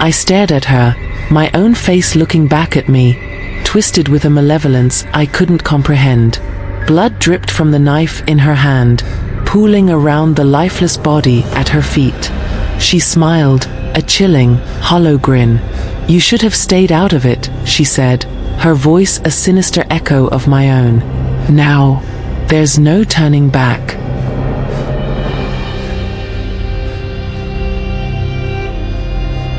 I stared at her, my own face looking back at me, twisted with a malevolence I couldn't comprehend. Blood dripped from the knife in her hand, pooling around the lifeless body at her feet. She smiled, a chilling, hollow grin. "You should have stayed out of it," she said, her voice a sinister echo of my own. "Now, there's no turning back."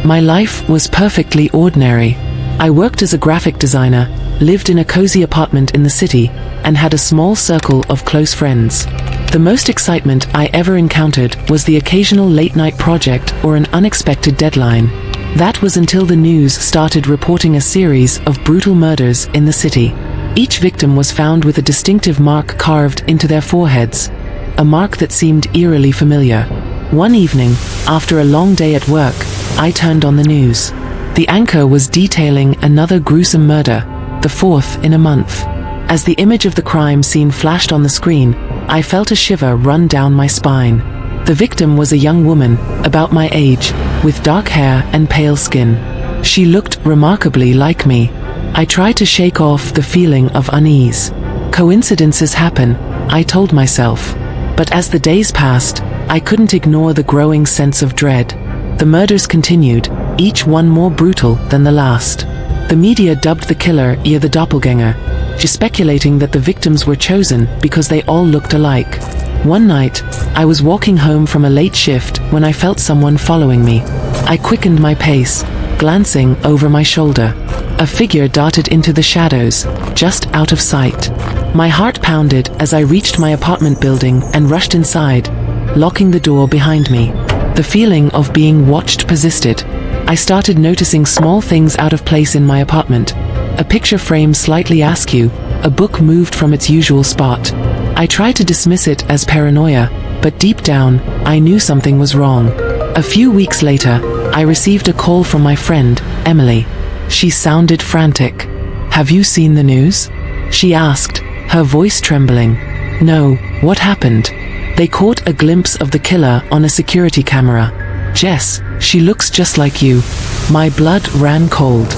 My life was perfectly ordinary. I worked as a graphic designer, lived in a cozy apartment in the city, and had a small circle of close friends. The most excitement I ever encountered was the occasional late-night project or an unexpected deadline. That was until the news started reporting a series of brutal murders in the city. Each victim was found with a distinctive mark carved into their foreheads, a mark that seemed eerily familiar. One evening, after a long day at work, I turned on the news. The anchor was detailing another gruesome murder, the fourth in a month. As the image of the crime scene flashed on the screen, I felt a shiver run down my spine. The victim was a young woman, about my age, with dark hair and pale skin. She looked remarkably like me. I tried to shake off the feeling of unease. Coincidences happen, I told myself. But as the days passed, I couldn't ignore the growing sense of dread. The murders continued, each one more brutal than the last. The media dubbed the killer the doppelgänger, speculating that the victims were chosen because they all looked alike. One night, I was walking home from a late shift when I felt someone following me. I quickened my pace, glancing over my shoulder. A figure darted into the shadows, just out of sight. My heart pounded as I reached my apartment building and rushed inside, locking the door behind me. The feeling of being watched persisted. I started noticing small things out of place in my apartment. A picture frame slightly askew, a book moved from its usual spot. I tried to dismiss it as paranoia, but deep down, I knew something was wrong. A few weeks later, I received a call from my friend, Emily. She sounded frantic. "Have you seen the news?" she asked, her voice trembling. "No, what happened?" "They caught a glimpse of the killer on a security camera. Jess, she looks just like you." My blood ran cold.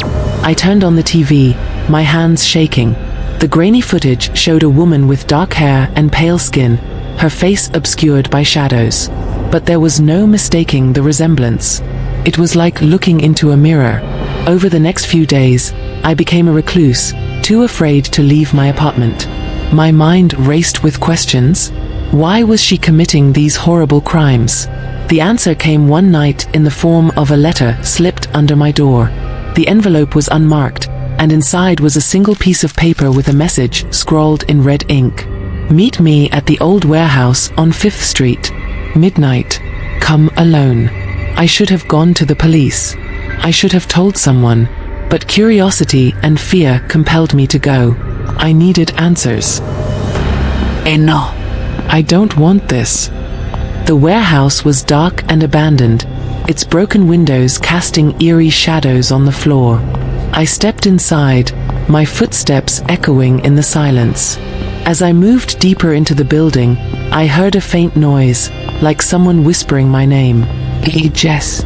I turned on the TV, my hands shaking. The grainy footage showed a woman with dark hair and pale skin, her face obscured by shadows. But there was no mistaking the resemblance. It was like looking into a mirror. Over the next few days, I became a recluse, too afraid to leave my apartment. My mind raced with questions. Why was she committing these horrible crimes? The answer came one night in the form of a letter slipped under my door. The envelope was unmarked, and inside was a single piece of paper with a message scrawled in red ink. "Meet me at the old warehouse on 5th Street. Midnight. Come alone." I should have gone to the police. I should have told someone. But curiosity and fear compelled me to go. I needed answers. No. I don't want this. The warehouse was dark and abandoned, its broken windows casting eerie shadows on the floor. I stepped inside, my footsteps echoing in the silence. As I moved deeper into the building, I heard a faint noise, like someone whispering my name. "Hey, Jess."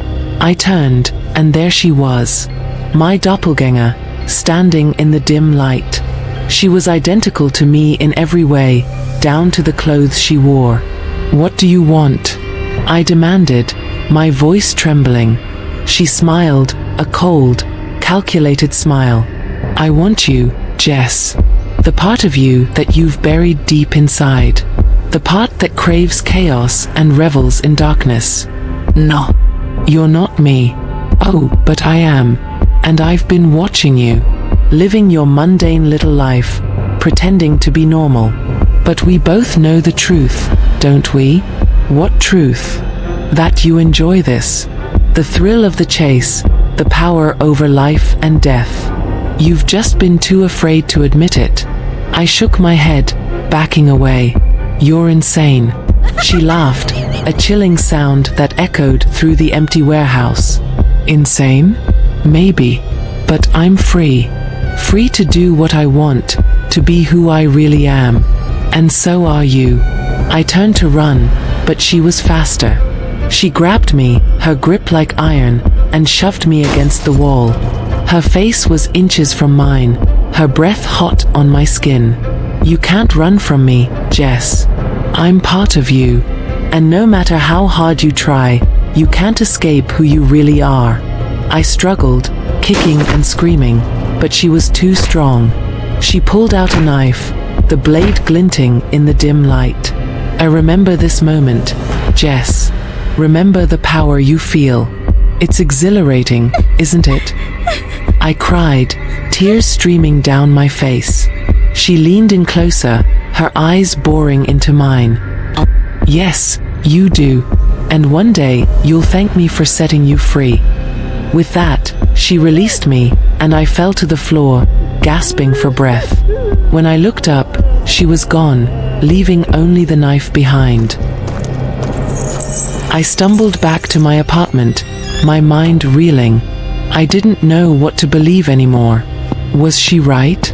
I turned, and there she was, my doppelgänger, standing in the dim light. She was identical to me in every way, down to the clothes she wore. "What do you want?" I demanded, my voice trembling. She smiled, a cold, calculated smile. "I want you, Jess. The part of you that you've buried deep inside. The part that craves chaos and revels in darkness." "No. You're not me." "Oh, but I am. And I've been watching you. Living your mundane little life, pretending to be normal. But we both know the truth, don't we?" "What truth?" "That you enjoy this. The thrill of the chase, the power over life and death. You've just been too afraid to admit it." I shook my head, backing away. "You're insane." She laughed, a chilling sound that echoed through the empty warehouse. "Insane? Maybe. But I'm free. Free to do what I want, to be who I really am. And so are you." I turned to run, but she was faster. She grabbed me, her grip like iron, and shoved me against the wall. Her face was inches from mine, her breath hot on my skin. "You can't run from me, Jess. I'm part of you. And no matter how hard you try, you can't escape who you really are." I struggled, kicking and screaming, but she was too strong. She pulled out a knife, the blade glinting in the dim light. "I remember this moment, Jess. Remember the power you feel. It's exhilarating, isn't it?" I cried, tears streaming down my face. She leaned in closer, her eyes boring into mine. "Yes, you do. And one day, you'll thank me for setting you free." With that, she released me, and I fell to the floor, gasping for breath. When I looked up, she was gone, leaving only the knife behind. I stumbled back to my apartment, my mind reeling. I didn't know what to believe anymore. Was she right?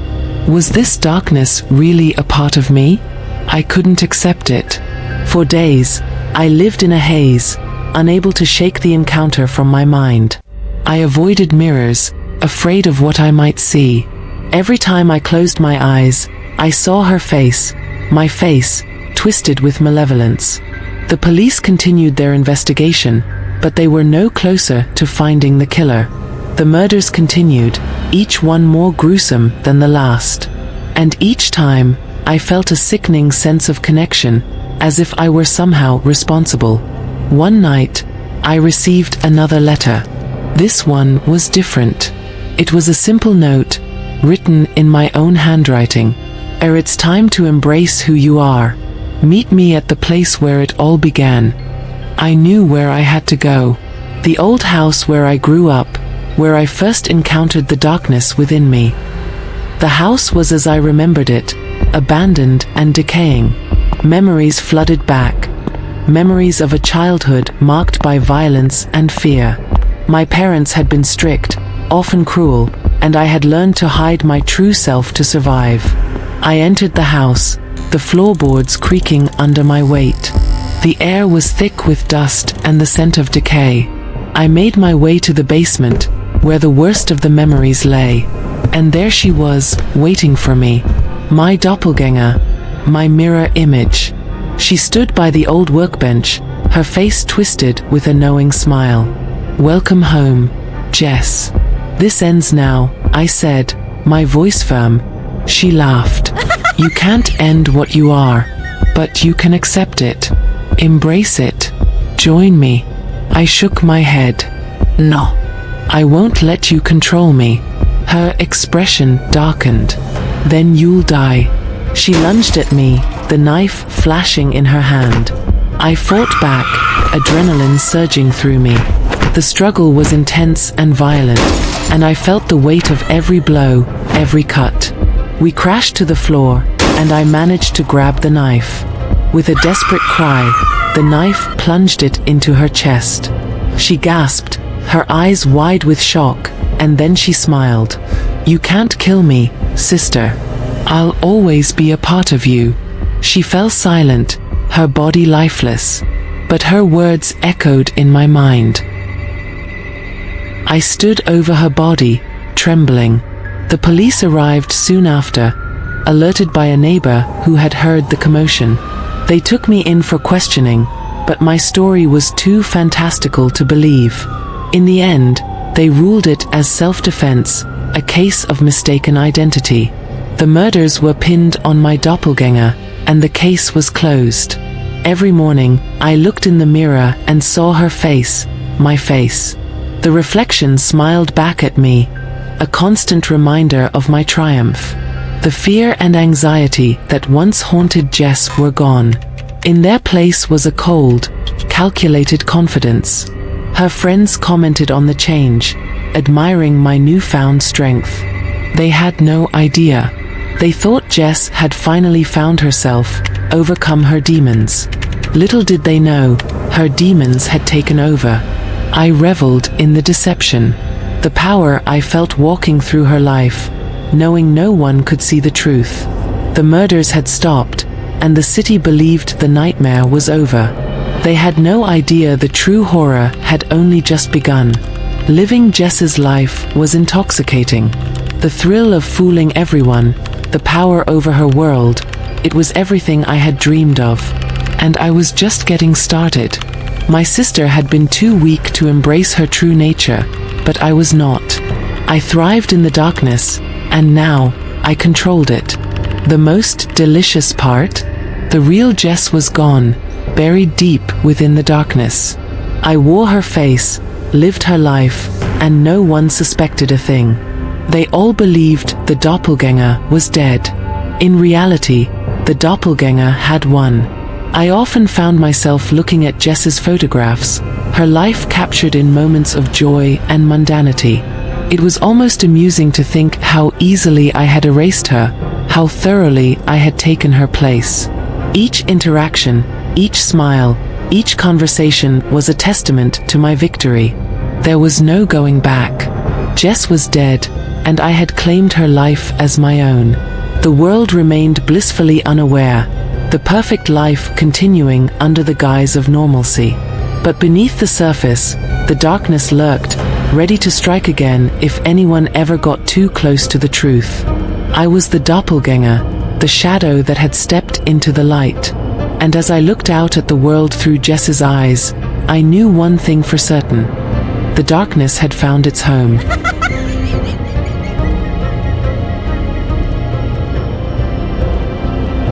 Was this darkness really a part of me? I couldn't accept it. For days, I lived in a haze, unable to shake the encounter from my mind. I avoided mirrors, afraid of what I might see. Every time I closed my eyes, I saw her face, my face, twisted with malevolence. The police continued their investigation, but they were no closer to finding the killer. The murders continued, each one more gruesome than the last. And each time, I felt a sickening sense of connection, as if I were somehow responsible. One night, I received another letter. This one was different. It was a simple note, written in my own handwriting. "It's time to embrace who you are. Meet me at the place where it all began." I knew where I had to go. The old house where I grew up, where I first encountered the darkness within me. The house was as I remembered it, abandoned and decaying. Memories flooded back. Memories of a childhood marked by violence and fear. My parents had been strict, often cruel, and I had learned to hide my true self to survive. I entered the house, the floorboards creaking under my weight. The air was thick with dust and the scent of decay. I made my way to the basement, where the worst of the memories lay. And there she was, waiting for me. My doppelgänger, my mirror image. She stood by the old workbench, her face twisted with a knowing smile. "Welcome home, Jess. This ends now," I said, my voice firm. She laughed. "You can't end what you are, but you can accept it. Embrace it. Join me." I shook my head. "No, I won't let you control me." Her expression darkened. "Then you'll die." She lunged at me, the knife flashing in her hand. I fought back, adrenaline surging through me. The struggle was intense and violent, and I felt the weight of every blow, every cut. We crashed to the floor, and I managed to grab the knife. With a desperate cry, the knife plunged it into her chest. She gasped, her eyes wide with shock, and then she smiled. "You can't kill me, sister. I'll always be a part of you." She fell silent, her body lifeless, but her words echoed in my mind. I stood over her body, trembling. The police arrived soon after, alerted by a neighbor who had heard the commotion. They took me in for questioning, but my story was too fantastical to believe. In the end, they ruled it as self-defense, a case of mistaken identity. The murders were pinned on my doppelgänger, and the case was closed. Every morning, I looked in the mirror and saw her face, my face. The reflection smiled back at me, a constant reminder of my triumph. The fear and anxiety that once haunted Jess were gone. In their place was a cold, calculated confidence. Her friends commented on the change, admiring my newfound strength. They had no idea. They thought Jess had finally found herself, overcome her demons. Little did they know, her demons had taken over. I reveled in the deception, the power I felt walking through her life, knowing no one could see the truth. The murders had stopped, and the city believed the nightmare was over. They had no idea the true horror had only just begun. Living Jess's life was intoxicating. The thrill of fooling everyone, the power over her world, it was everything I had dreamed of. And I was just getting started. My sister had been too weak to embrace her true nature, but I was not. I thrived in the darkness, and now I controlled it. The most delicious part? The real Jess was gone, buried deep within the darkness. I wore her face, lived her life, and no one suspected a thing. They all believed the doppelgänger was dead. In reality, the doppelgänger had won. I often found myself looking at Jess's photographs, her life captured in moments of joy and mundanity. It was almost amusing to think how easily I had erased her, how thoroughly I had taken her place. Each interaction, each smile, each conversation was a testament to my victory. There was no going back. Jess was dead, and I had claimed her life as my own. The world remained blissfully unaware, the perfect life continuing under the guise of normalcy. But beneath the surface, the darkness lurked, ready to strike again if anyone ever got too close to the truth. I was the doppelgänger, the shadow that had stepped into the light. And as I looked out at the world through Jess's eyes, I knew one thing for certain. The darkness had found its home.